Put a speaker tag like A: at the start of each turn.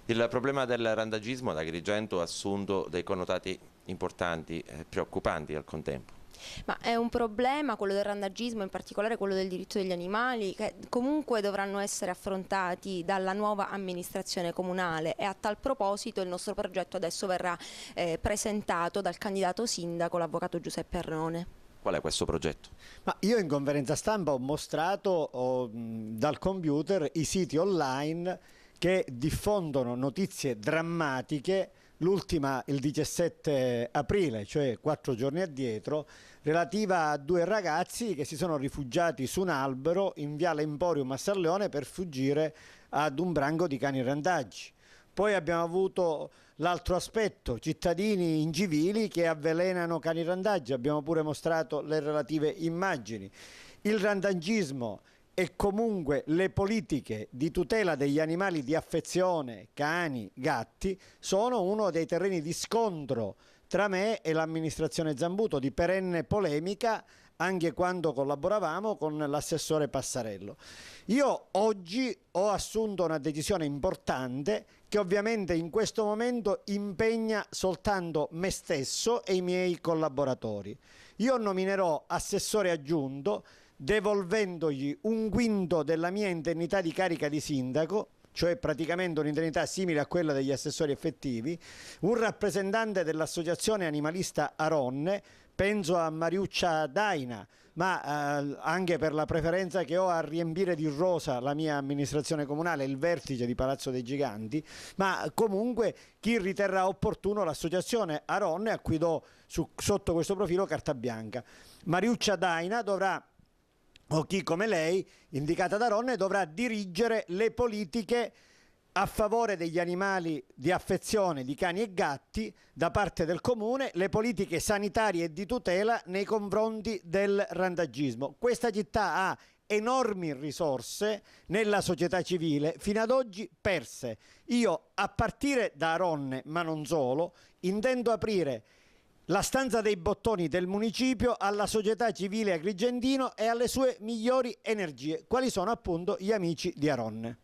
A: Il problema del randagismo ad Agrigento ha assunto dei connotati importanti e preoccupanti al contempo.
B: Ma è un problema quello del randagismo, in particolare quello del diritto degli animali, che comunque dovranno essere affrontati dalla nuova amministrazione comunale, e a tal proposito il nostro progetto adesso verrà presentato dal candidato sindaco, l'avvocato Giuseppe Arnone.
A: Qual è questo progetto?
C: Ma io in conferenza stampa ho mostrato dal computer i siti online che diffondono notizie drammatiche, l'ultima il 17 aprile, cioè 4 giorni addietro, relativa a 2 ragazzi che si sono rifugiati su un albero in Viale Emporium a San Leone per fuggire ad un branco di cani randaggi. Poi abbiamo avuto l'altro aspetto, cittadini incivili che avvelenano cani randaggi, abbiamo pure mostrato le relative immagini. Il randagismo e comunque le politiche di tutela degli animali di affezione, cani, gatti, sono uno dei terreni di scontro tra me e l'amministrazione Zambuto, di perenne polemica, anche quando collaboravamo con l'assessore Passarello. Io oggi ho assunto una decisione importante che ovviamente in questo momento impegna soltanto me stesso e i miei collaboratori. Io nominerò assessore aggiunto, devolvendogli un quinto della mia indennità di carica di sindaco, cioè praticamente un'indennità simile a quella degli assessori effettivi, un rappresentante dell'associazione animalista Aronne, penso a Mariuccia Daina, ma anche per la preferenza che ho a riempire di rosa la mia amministrazione comunale, il vertice di Palazzo dei Giganti, ma comunque chi riterrà opportuno l'associazione Aronne, a cui do sotto questo profilo carta bianca. Mariuccia Daina dovrà, o chi come lei, indicata da Ronne, dovrà dirigere le politiche a favore degli animali di affezione, di cani e gatti, da parte del comune, le politiche sanitarie e di tutela nei confronti del randagismo. Questa città ha enormi risorse nella società civile, fino ad oggi perse. Io, a partire da Ronne, ma non solo, intendo aprire la stanza dei bottoni del municipio alla società civile agrigentino e alle sue migliori energie, quali sono appunto gli amici di Aronne.